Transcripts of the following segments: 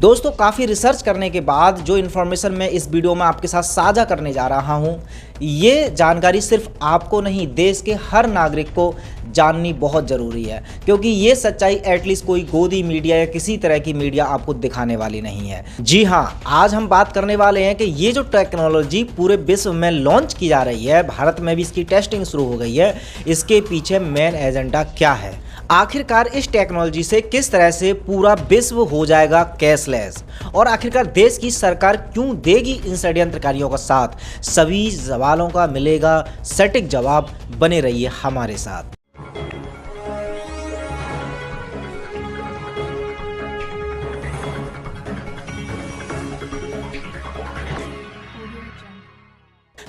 दोस्तों काफ़ी रिसर्च करने के बाद जो इन्फॉर्मेशन मैं इस वीडियो में आपके साथ साझा करने जा रहा हूँ, ये जानकारी सिर्फ आपको नहीं देश के हर नागरिक को जाननी बहुत ज़रूरी है, क्योंकि ये सच्चाई एटलीस्ट कोई गोदी मीडिया या किसी तरह की मीडिया आपको दिखाने वाली नहीं है। जी हाँ, आज हम बात करने वाले हैं कि ये जो टेक्नोलॉजी पूरे विश्व में लॉन्च की जा रही है, भारत में भी इसकी टेस्टिंग शुरू हो गई है, इसके पीछे मेन एजेंडा क्या है। आखिरकार इस टेक्नोलॉजी से किस तरह से पूरा विश्व हो जाएगा कैशलेस, और आखिरकार देश की सरकार क्यों देगी इन षड्यंत्रकारियों का साथ। सभी सवालों का मिलेगा सटीक जवाब। बने रहिए हमारे साथ।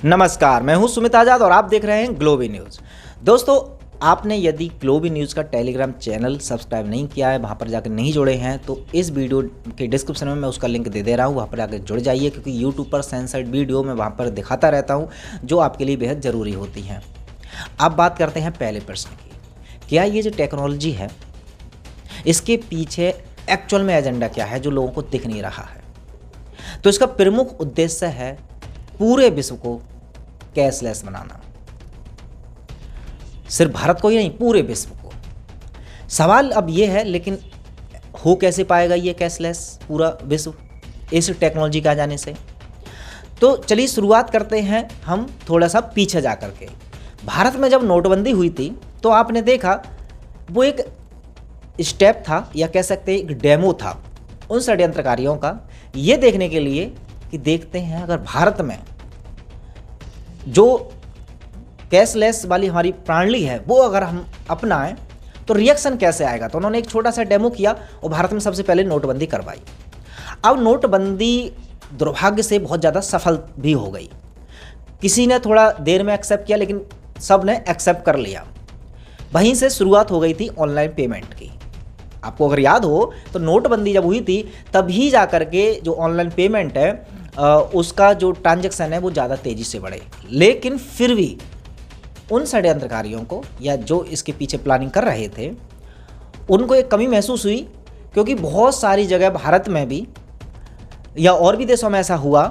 नमस्कार, मैं हूं सुमित आजाद और आप देख रहे हैं ग्लोबी न्यूज़। दोस्तों, आपने यदि ग्लोबी न्यूज़ का टेलीग्राम चैनल सब्सक्राइब नहीं किया है, वहाँ पर जाकर नहीं जुड़े हैं, तो इस वीडियो के डिस्क्रिप्शन में मैं उसका लिंक दे दे रहा हूँ, वहाँ पर जाकर जुड़ जाइए, क्योंकि यूट्यूब पर सेंसर्ड वीडियो मैं वहाँ पर दिखाता रहता हूँ जो आपके लिए बेहद ज़रूरी होती हैं। अब बात करते हैं पहले प्रश्न की, क्या ये जो टेक्नोलॉजी है इसके पीछे एक्चुअल में एजेंडा क्या है जो लोगों को दिख नहीं रहा है। तो इसका प्रमुख उद्देश्य है पूरे विश्व को कैशलेस बनाना, सिर्फ भारत को ही नहीं, पूरे विश्व को। सवाल अब ये है, लेकिन हो कैसे पाएगा ये कैशलेस पूरा विश्व इस टेक्नोलॉजी का आ जाने से। तो चलिए शुरुआत करते हैं हम थोड़ा सा पीछे जा कर के। भारत में जब नोटबंदी हुई थी तो आपने देखा वो एक स्टेप था, या कह सकते हैं एक डेमो था उन षड्यंत्रकारियों का, ये देखने के लिए कि देखते हैं अगर भारत में जो कैशलेस वाली हमारी प्रणाली है वो अगर हम अपनाएं तो रिएक्शन कैसे आएगा। तो उन्होंने एक छोटा सा डेमो किया और भारत में सबसे पहले नोटबंदी करवाई। अब नोटबंदी दुर्भाग्य से बहुत ज़्यादा सफल भी हो गई। किसी ने थोड़ा देर में एक्सेप्ट किया, लेकिन सब ने एक्सेप्ट कर लिया। वहीं से शुरुआत हो गई थी ऑनलाइन पेमेंट की। आपको अगर याद हो तो नोटबंदी जब हुई थी तभी जा कर के जो ऑनलाइन पेमेंट है उसका जो ट्रांजैक्शन है वो ज़्यादा तेज़ी से बढ़े। लेकिन फिर भी उन षड्यंत्रकारियों को, या जो इसके पीछे प्लानिंग कर रहे थे, उनको एक कमी महसूस हुई, क्योंकि बहुत सारी जगह भारत में भी या और भी देशों में ऐसा हुआ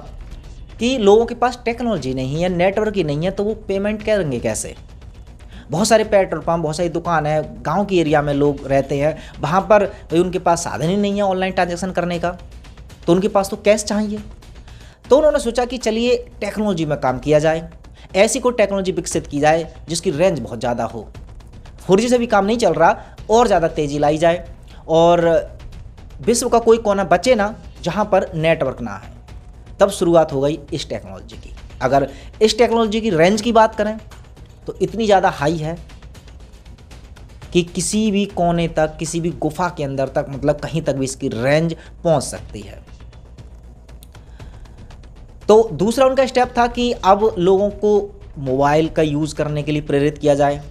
कि लोगों के पास टेक्नोलॉजी नहीं है, नेटवर्क ही नहीं है, तो वो पेमेंट करेंगे कैसे। बहुत सारे पेट्रोल पंप, बहुत सारी दुकान है, गांव की एरिया में लोग रहते हैं, वहाँ पर भाई उनके पास साधन ही नहीं है ऑनलाइन ट्रांजैक्शन करने का, तो उनके पास तो कैश चाहिए। तो उन्होंने सोचा कि चलिए टेक्नोलॉजी में काम किया जाए, ऐसी कोई टेक्नोलॉजी विकसित की जाए जिसकी रेंज बहुत ज़्यादा हो, 4G से भी काम नहीं चल रहा, और ज़्यादा तेज़ी लाई जाए, और विश्व का कोई कोना बचे ना जहाँ पर नेटवर्क ना है। तब शुरुआत हो गई इस टेक्नोलॉजी की। अगर इस टेक्नोलॉजी की रेंज की बात करें तो इतनी ज़्यादा हाई है कि किसी भी कोने तक, किसी भी गुफा के अंदर तक, मतलब कहीं तक भी इसकी रेंज पहुँच सकती है। तो दूसरा उनका स्टेप था कि अब लोगों को मोबाइल का यूज़ करने के लिए प्रेरित किया जाए।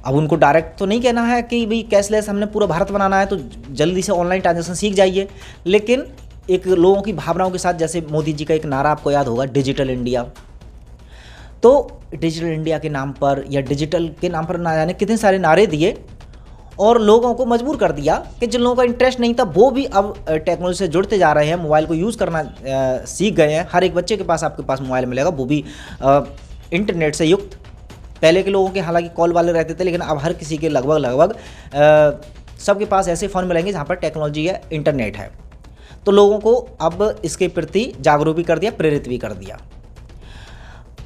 अब उनको डायरेक्ट तो नहीं कहना है कि भाई कैशलेस हमने पूरा भारत बनाना है तो जल्दी से ऑनलाइन ट्रांजैक्शन सीख जाइए, लेकिन एक लोगों की भावनाओं के साथ, जैसे मोदी जी का एक नारा आपको याद होगा, डिजिटल इंडिया। तो डिजिटल इंडिया के नाम पर या डिजिटल के नाम पर ना जाने कितने सारे नारे दिए, और लोगों को मजबूर कर दिया कि जिन लोगों का इंटरेस्ट नहीं था वो भी अब टेक्नोलॉजी से जुड़ते जा रहे हैं, मोबाइल को यूज़ करना सीख गए हैं। हर एक बच्चे के पास आपके पास मोबाइल मिलेगा, वो भी इंटरनेट से युक्त। पहले के लोगों के हालांकि कॉल वाले रहते थे, लेकिन अब हर किसी के लगभग सबके पास ऐसे फ़ोन मिलेंगे जहाँ पर टेक्नोलॉजी है, इंटरनेट है। तो लोगों को अब इसके प्रति जागरूक भी कर दिया, प्रेरित भी कर दिया।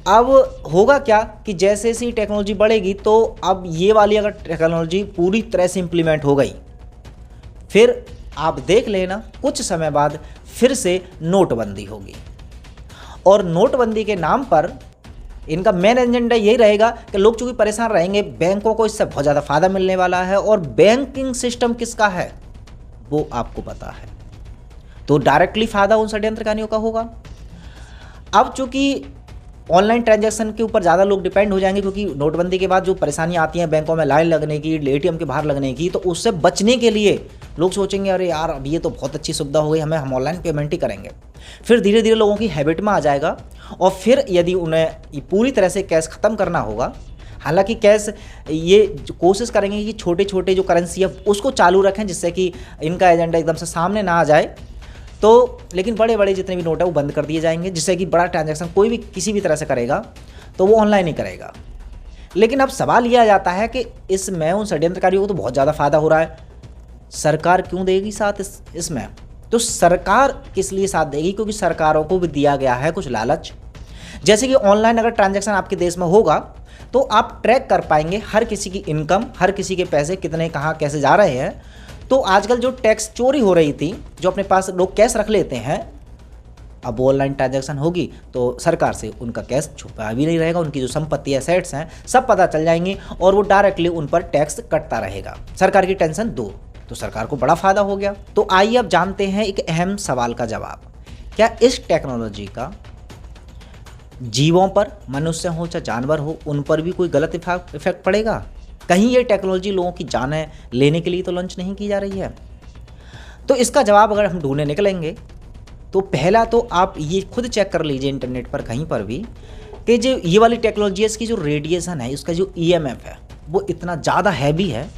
अब होगा क्या कि जैसे जैसे टेक्नोलॉजी बढ़ेगी, तो अब ये वाली अगर टेक्नोलॉजी पूरी तरह से इम्प्लीमेंट हो गई, फिर आप देख लेना कुछ समय बाद फिर से नोटबंदी होगी। और नोटबंदी के नाम पर इनका मेन एजेंडा यही रहेगा कि लोग चूँकि परेशान रहेंगे, बैंकों को इससे बहुत ज़्यादा फ़ायदा मिलने वाला है, और बैंकिंग सिस्टम किसका है वो आपको पता है, तो डायरेक्टली फ़ायदा उन षड्यंत्रकारियों का होगा। अब चूँकि ऑनलाइन ट्रांजैक्शन के ऊपर ज़्यादा लोग डिपेंड हो जाएंगे, क्योंकि नोटबंदी के बाद जो परेशानियाँ आती हैं बैंकों में लाइन लगने की, एटीएम के बाहर लगने की, तो उससे बचने के लिए लोग सोचेंगे अरे यार अब ये तो बहुत अच्छी सुविधा हो गई, हम ऑनलाइन पेमेंट ही करेंगे। फिर धीरे धीरे लोगों की हैबिट में आ जाएगा, और फिर यदि उन्हें पूरी तरह से कैश ख़त्म करना होगा हालांकि कैश ये कोशिश करेंगे कि छोटे छोटे जो करेंसी है उसको चालू रखें, जिससे कि इनका एजेंडा एकदम से सामने ना आ जाए। तो लेकिन बड़े बड़े जितने भी नोट है वो बंद कर दिए जाएंगे, जिससे कि बड़ा ट्रांजैक्शन कोई भी किसी भी तरह से करेगा तो वो ऑनलाइन ही करेगा। लेकिन अब सवाल यह आ जाता है कि इसमें उन षड्यंत्रकारियों को तो बहुत ज़्यादा फायदा हो रहा है, सरकार क्यों देगी साथ इसमें? तो सरकार किस लिए साथ देगी? क्योंकि सरकारों को भी दिया गया है कुछ लालच। जैसे कि ऑनलाइन अगर ट्रांजैक्शन आपके देश में होगा तो आप ट्रैक कर पाएंगे हर किसी की इनकम, हर किसी के पैसे कितने कहाँ कैसे जा रहे हैं। तो आजकल जो टैक्स चोरी हो रही थी, जो अपने पास लोग कैश रख लेते हैं, अब ऑनलाइन ट्रांजैक्शन होगी तो सरकार से उनका कैश छुपा भी नहीं रहेगा, उनकी जो संपत्ति एसेट्स हैं सब पता चल जाएंगी और वो डायरेक्टली उन पर टैक्स कटता रहेगा। सरकार की टेंशन दूर, तो सरकार को बड़ा फायदा हो गया। तो आइए अब जानते हैं एक अहम सवाल का जवाब, क्या इस टेक्नोलॉजी का जीवों पर, मनुष्य हो चाहे जानवर हो, उन पर भी कोई गलत इफेक्ट पड़ेगा? कहीं ये टेक्नोलॉजी लोगों की जानें लेने के लिए तो लॉन्च नहीं की जा रही है? तो इसका जवाब अगर हम ढूंढने निकलेंगे तो पहला तो आप ये खुद चेक कर लीजिए इंटरनेट पर कहीं पर भी कि जो ये वाली टेक्नोलॉजी है इसकी जो रेडिएशन है, उसका जो EMF है वो इतना ज़्यादा हैवी है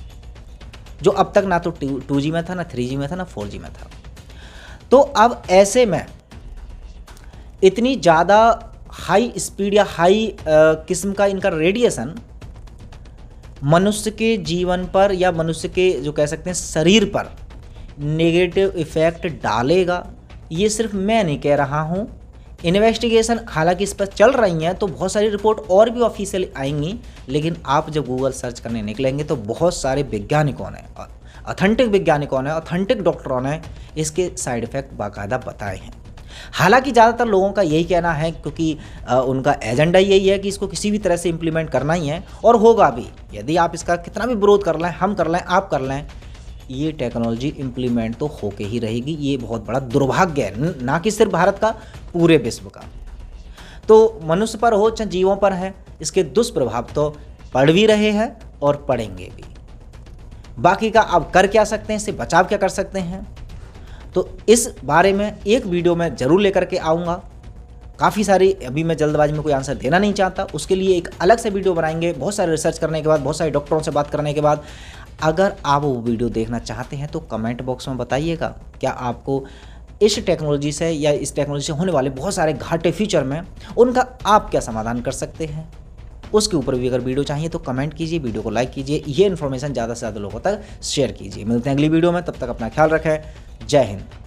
जो अब तक ना तो 2G में था, ना 3G में था, ना 4G में था। तो अब ऐसे में इतनी ज़्यादा हाई स्पीड या हाई किस्म का इनका रेडिएशन मनुष्य के जीवन पर या मनुष्य के जो कह सकते हैं शरीर पर नेगेटिव इफेक्ट डालेगा, ये सिर्फ मैं नहीं कह रहा हूँ। इन्वेस्टिगेशन हालांकि इस पर चल रही हैं, तो बहुत सारी रिपोर्ट और भी ऑफिशियल आएंगी, लेकिन आप जब गूगल सर्च करने निकलेंगे तो बहुत सारे वैज्ञानिकों ने, ऑथेंटिक वैज्ञानिकों ने, ऑथेंटिक डॉक्टरों ने इसके साइड इफ़ेक्ट बाकायदा बताए हैं। हालांकि ज़्यादातर लोगों का यही कहना है, क्योंकि उनका एजेंडा यही है कि इसको किसी भी तरह से इम्प्लीमेंट करना ही है और होगा भी। यदि आप इसका कितना भी विरोध कर लें, हम कर लें, आप कर लें, ये टेक्नोलॉजी इम्प्लीमेंट तो होके ही रहेगी। ये बहुत बड़ा दुर्भाग्य है, ना कि सिर्फ भारत का, पूरे विश्व का। तो मनुष्य पर हो चाहे जीवों पर है, इसके दुष्प्रभाव तो पड़ भी रहे हैं और पड़ेंगे भी। बाकी का आप कर क्या सकते हैं, इससे बचाव क्या कर सकते हैं, तो इस बारे में एक वीडियो में ज़रूर लेकर के आऊँगा। काफ़ी सारी, अभी मैं जल्दबाजी में कोई आंसर देना नहीं चाहता, उसके लिए एक अलग से वीडियो बनाएंगे, बहुत सारे रिसर्च करने के बाद, बहुत सारे डॉक्टरों से बात करने के बाद। अगर आप वो वीडियो देखना चाहते हैं तो कमेंट बॉक्स में बताइएगा, क्या आपको इस टेक्नोलॉजी से या इस टेक्नोलॉजी से होने वाले बहुत सारे घाटे फ्यूचर में, उनका आप क्या समाधान कर सकते हैं। उसके ऊपर भी अगर वीडियो चाहिए तो कमेंट कीजिए, वीडियो को लाइक कीजिए, ये इन्फॉर्मेशन ज़्यादा से ज़्यादा लोगों तक शेयर कीजिए। मिलते हैं अगली वीडियो में, तब तक अपना ख्याल रखें। जय हिंद।